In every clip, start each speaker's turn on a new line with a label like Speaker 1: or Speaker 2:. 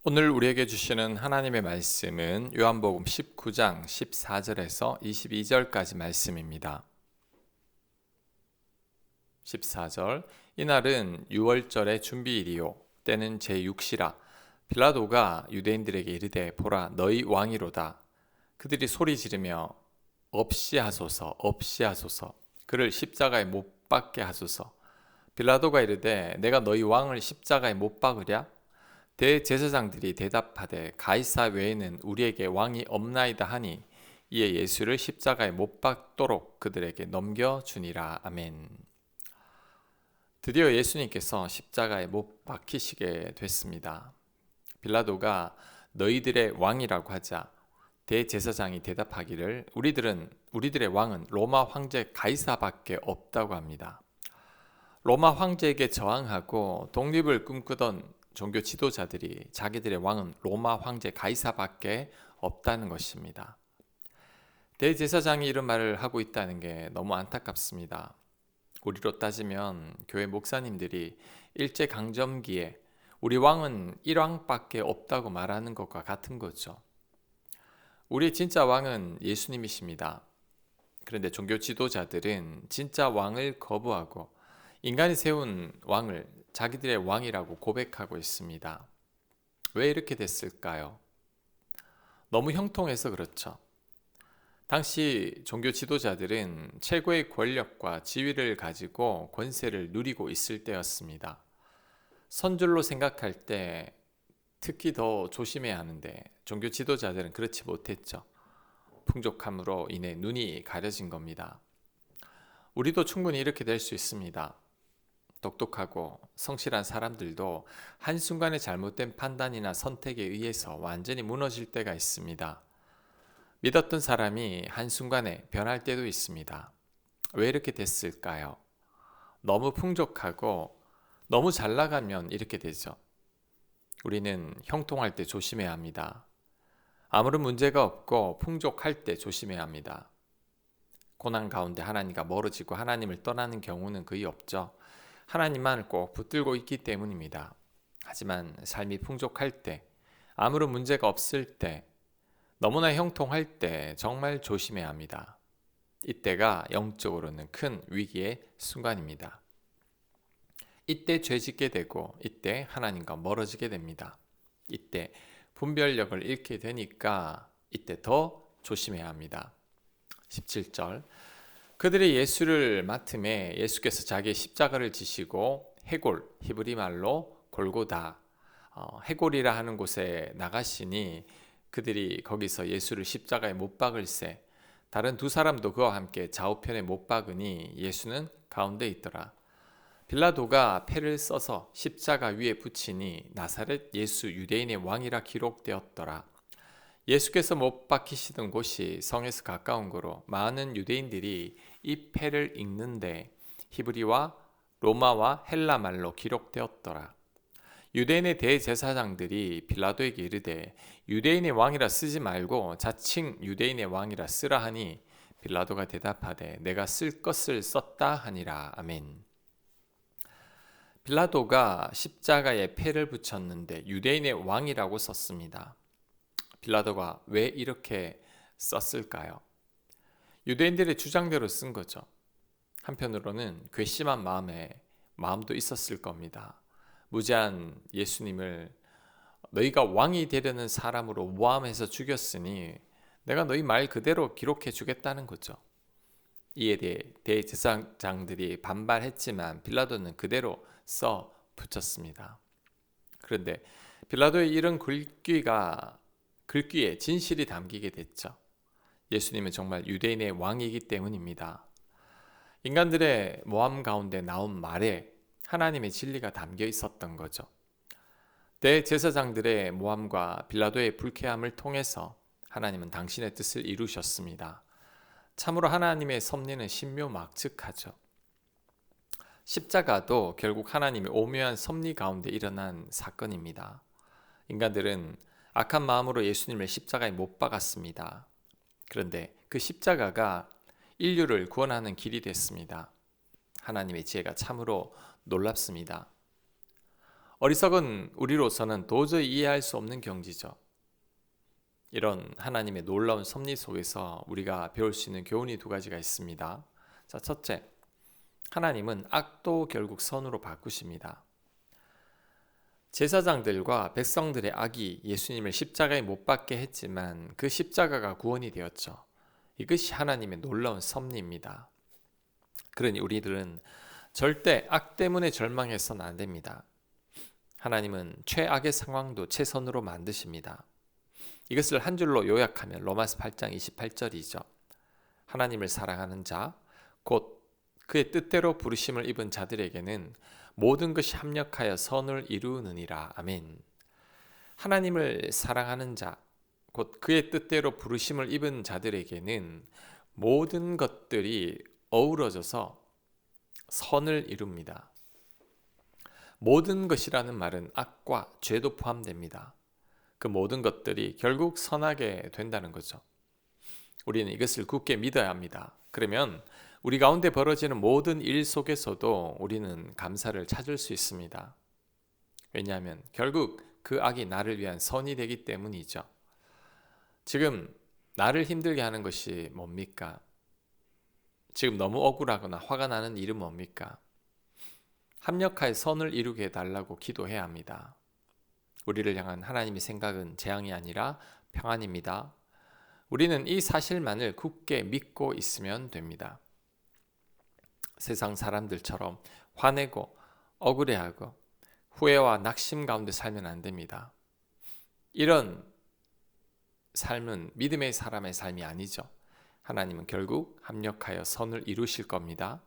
Speaker 1: 오늘 우리에게 주시는 하나님의 말씀은 요한복음 19장 14절에서 22절까지 말씀입니다. 14절 이날은 유월절의 준비일이요 때는 제6시라 빌라도가 유대인들에게 이르되 보라 너희 왕이로다. 그들이 소리 지르며 없이 하소서 없이 하소서 그를 십자가에 못 박게 하소서. 빌라도가 이르되 내가 너희 왕을 십자가에 못 박으랴? 대제사장들이 대답하되 가이사 외에는 우리에게 왕이 없나이다 하니 이에 예수를 십자가에 못 박도록 그들에게 넘겨주니라. 아멘. 드디어 예수님께서 십자가에 못 박히시게 됐습니다. 빌라도가 너희들의 왕이라고 하자 대제사장이 대답하기를 우리들의 왕은 로마 황제 가이사밖에 없다고 합니다. 로마 황제에게 저항하고 독립을 꿈꾸던 종교 지도자들이 자기들의 왕은 로마 황제 가이사밖에 없다는 것입니다. 대제사장이 이런 말을 하고 있다는 게 너무 안타깝습니다. 우리로 따지면 교회 목사님들이 일제강점기에 우리 왕은 일왕밖에 없다고 말하는 것과 같은 거죠. 우리 진짜 왕은 예수님이십니다. 그런데 종교 지도자들은 진짜 왕을 거부하고 인간이 세운 왕을 자기들의 왕이라고 고백하고 있습니다. 왜 이렇게 됐을까요? 너무 형통해서 그렇죠. 당시 종교 지도자들은 최고의 권력과 지위를 가지고 권세를 누리고 있을 때였습니다. 선줄로 생각할 때 특히 더 조심해야 하는데 종교 지도자들은 그렇지 못했죠. 풍족함으로 인해 눈이 가려진 겁니다. 우리도 충분히 이렇게 될 수 있습니다. 똑똑하고 성실한 사람들도 한순간의 잘못된 판단이나 선택에 의해서 완전히 무너질 때가 있습니다. 믿었던 사람이 한순간에 변할 때도 있습니다. 왜 이렇게 됐을까요? 너무 풍족하고 너무 잘 나가면 이렇게 되죠. 우리는 형통할 때 조심해야 합니다. 아무런 문제가 없고 풍족할 때 조심해야 합니다. 고난 가운데 하나님과 멀어지고 하나님을 떠나는 경우는 거의 없죠. 하나님만 꼭 붙들고 있기 때문입니다. 하지만 삶이 풍족할 때, 아무런 문제가 없을 때, 너무나 형통할 때 정말 조심해야 합니다. 이때가 영적으로는 큰 위기의 순간입니다. 이때 죄짓게 되고 이때 하나님과 멀어지게 됩니다. 이때 분별력을 잃게 되니까 이때 더 조심해야 합니다. 17절 그들이 예수를 맡음에 예수께서 자기의 십자가를 지시고 해골, 히브리 말로 골고다, 해골이라 하는 곳에 나가시니 그들이 거기서 예수를 십자가에 못 박을새 다른 두 사람도 그와 함께 좌우편에 못 박으니 예수는 가운데 있더라. 빌라도가 패를 써서 십자가 위에 붙이니 나사렛 예수 유대인의 왕이라 기록되었더라. 예수께서 못 박히시던 곳이 성에서 가까운 거로 많은 유대인들이 이 패를 읽는데 히브리와 로마와 헬라 말로 기록되었더라. 유대인의 대제사장들이 빌라도에게 이르되 유대인의 왕이라 쓰지 말고 자칭 유대인의 왕이라 쓰라 하니 빌라도가 대답하되 내가 쓸 것을 썼다 하니라. 아멘. 빌라도가 십자가에 패를 붙였는데 유대인의 왕이라고 썼습니다. 빌라도가 왜 이렇게 썼을까요? 유대인들의 주장대로 쓴 거죠. 한편으로는 괘씸한 마음도 있었을 겁니다. 무죄한 예수님을 너희가 왕이 되려는 사람으로 모함해서 죽였으니 내가 너희 말 그대로 기록해 주겠다는 거죠. 이에 대해 대제사장들이 반발했지만 빌라도는 그대로 써 붙였습니다. 그런데 빌라도의 이런 글귀에 진실이 담기게 됐죠. 예수님은 정말 유대인의 왕이기 때문입니다. 인간들의 모함 가운데 나온 말에 하나님의 진리가 담겨 있었던 거죠. 대제사장들의 모함과 빌라도의 불쾌함을 통해서 하나님은 당신의 뜻을 이루셨습니다. 참으로 하나님의 섭리는 신묘막측하죠. 십자가도 결국 하나님의 오묘한 섭리 가운데 일어난 사건입니다. 인간들은 악한 마음으로 예수님을 십자가에 못 박았습니다. 그런데 그 십자가가 인류를 구원하는 길이 됐습니다. 하나님의 지혜가 참으로 놀랍습니다. 어리석은 우리로서는 도저히 이해할 수 없는 경지죠. 이런 하나님의 놀라운 섭리 속에서 우리가 배울 수 있는 교훈이 두 가지가 있습니다. 자, 첫째, 하나님은 악도 결국 선으로 바꾸십니다. 제사장들과 백성들의 악이 예수님을 십자가에 못 박게 했지만 그 십자가가 구원이 되었죠. 이것이 하나님의 놀라운 섭리입니다. 그러니 우리들은 절대 악 때문에 절망해서는 안 됩니다. 하나님은 최악의 상황도 최선으로 만드십니다. 이것을 한 줄로 요약하면 로마서 8장 28절이죠. 하나님을 사랑하는 자, 곧 그의 뜻대로 부르심을 입은 자들에게는 모든 것이 합력하여 선을 이루느니라. 아멘. 하나님을 사랑하는 자, 곧 그의 뜻대로 부르심을 입은 자들에게는 모든 것들이 어우러져서 선을 이룹니다. 모든 것이라는 말은 악과 죄도 포함됩니다. 그 모든 것들이 결국 선하게 된다는 거죠. 우리는 이것을 굳게 믿어야 합니다. 그러면 우리 가운데 벌어지는 모든 일 속에서도 우리는 감사를 찾을 수 있습니다. 왜냐하면 결국 그 악이 나를 위한 선이 되기 때문이죠. 지금 나를 힘들게 하는 것이 뭡니까? 지금 너무 억울하거나 화가 나는 일은 뭡니까? 합력하여 선을 이루게 해달라고 기도해야 합니다. 우리를 향한 하나님의 생각은 재앙이 아니라 평안입니다. 우리는 이 사실만을 굳게 믿고 있으면 됩니다. 세상 사람들처럼 화내고 억울해하고 후회와 낙심 가운데 살면 안 됩니다. 이런 삶은 믿음의 사람의 삶이 아니죠. 하나님은 결국 합력하여 선을 이루실 겁니다.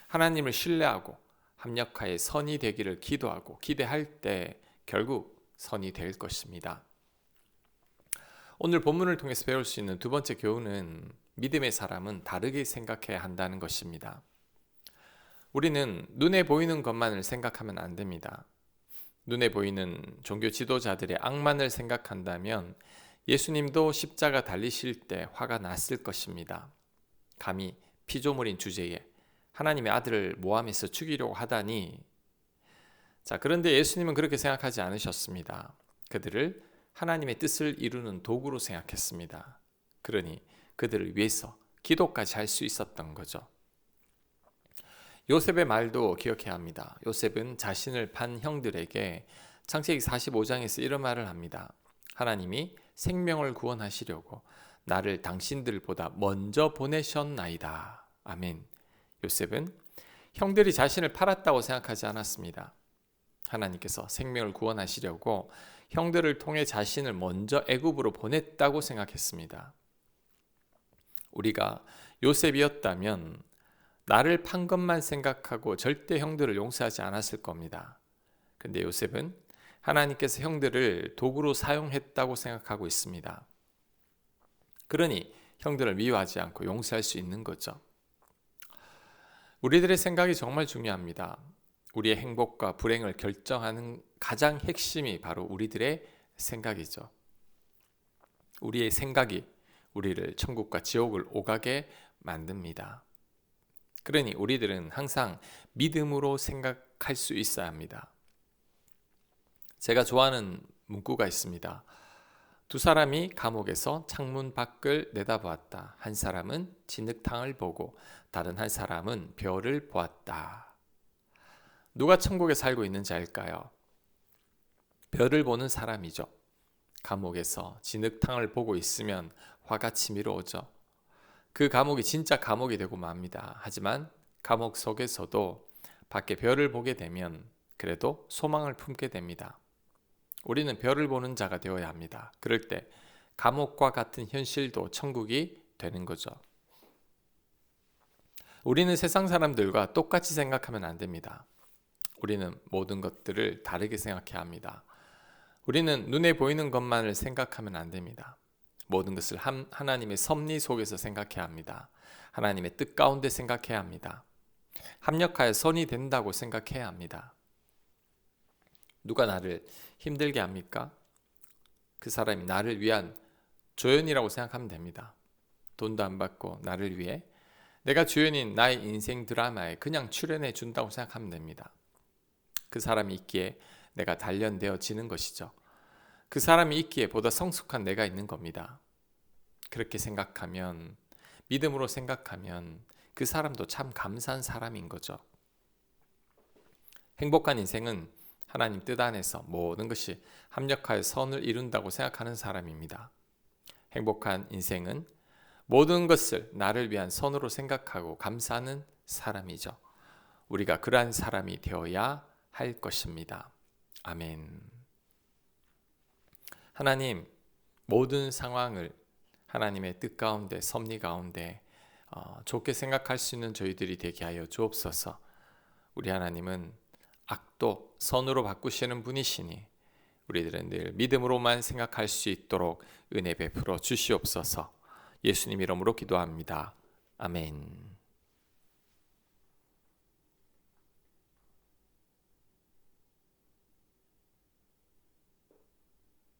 Speaker 1: 하나님을 신뢰하고 합력하여 선이 되기를 기도하고 기대할 때 결국 선이 될 것입니다. 오늘 본문을 통해서 배울 수 있는 두 번째 교훈은 믿음의 사람은 다르게 생각해야 한다는 것입니다. 우리는 눈에 보이는 것만을 생각하면 안 됩니다. 눈에 보이는 종교 지도자들의 악만을 생각한다면 예수님도 십자가 달리실 때 화가 났을 것입니다. 감히 피조물인 주제에 하나님의 아들을 모함해서 죽이려고 하다니. 자, 그런데 예수님은 그렇게 생각하지 않으셨습니다. 그들을 하나님의 뜻을 이루는 도구로 생각했습니다. 그러니 그들을 위해서 기도까지 할 수 있었던 거죠. 요셉의 말도 기억해야 합니다. 요셉은 자신을 판 형들에게 창세기 45장에서 이런 말을 합니다. 하나님이 생명을 구원하시려고 나를 당신들보다 먼저 보내셨나이다. 아멘. 요셉은 형들이 자신을 팔았다고 생각하지 않았습니다. 하나님께서 생명을 구원하시려고 형들을 통해 자신을 먼저 애굽으로 보냈다고 생각했습니다. 우리가 요셉이었다면 나를 판 것만 생각하고 절대 형들을 용서하지 않았을 겁니다. 근데 요셉은 하나님께서 형들을 도구로 사용했다고 생각하고 있습니다. 그러니 형들을 미워하지 않고 용서할 수 있는 거죠. 우리들의 생각이 정말 중요합니다. 우리의 행복과 불행을 결정하는 가장 핵심이 바로 우리들의 생각이죠. 우리의 생각이 우리를 천국과 지옥을 오가게 만듭니다. 그러니 우리들은 항상 믿음으로 생각할 수 있어야 합니다. 제가 좋아하는 문구가 있습니다. 두 사람이 감옥에서 창문 밖을 내다보았다. 한 사람은 진흙탕을 보고 다른 한 사람은 별을 보았다. 누가 천국에 살고 있는 자일까요? 별을 보는 사람이죠. 감옥에서 진흙탕을 보고 있으면 화가 치밀어 오죠. 그 감옥이 진짜 감옥이 되고 맙니다. 하지만 감옥 속에서도 밖에 별을 보게 되면 그래도 소망을 품게 됩니다. 우리는 별을 보는 자가 되어야 합니다. 그럴 때 감옥과 같은 현실도 천국이 되는 거죠. 우리는 세상 사람들과 똑같이 생각하면 안 됩니다. 우리는 모든 것들을 다르게 생각해야 합니다. 우리는 눈에 보이는 것만을 생각하면 안 됩니다. 모든 것을 하나님의 섭리 속에서 생각해야 합니다. 하나님의 뜻 가운데 생각해야 합니다. 합력하여 선이 된다고 생각해야 합니다. 누가 나를 힘들게 합니까? 그 사람이 나를 위한 조연이라고 생각하면 됩니다. 돈도 안 받고 나를 위해 내가 주연인 나의 인생 드라마에 그냥 출연해 준다고 생각하면 됩니다. 그 사람이 있기에 내가 단련되어지는 것이죠. 그 사람이 있기에 보다 성숙한 내가 있는 겁니다. 그렇게 생각하면, 믿음으로 생각하면 그 사람도 참 감사한 사람인 거죠. 행복한 인생은 하나님 뜻 안에서 모든 것이 합력하여 선을 이룬다고 생각하는 사람입니다. 행복한 인생은 모든 것을 나를 위한 선으로 생각하고 감사하는 사람이죠. 우리가 그러한 사람이 되어야 할 것입니다. 아멘. 하나님, 모든 상황을 하나님의 뜻 가운데, 섭리 가운데 좋게 생각할 수 있는 저희들이 되게 하여 주옵소서. 우리 하나님은 악도 선으로 바꾸시는 분이시니 우리들은 늘 믿음으로만 생각할 수 있도록 은혜 베풀어 주시옵소서. 예수님 이름으로 기도합니다. 아멘.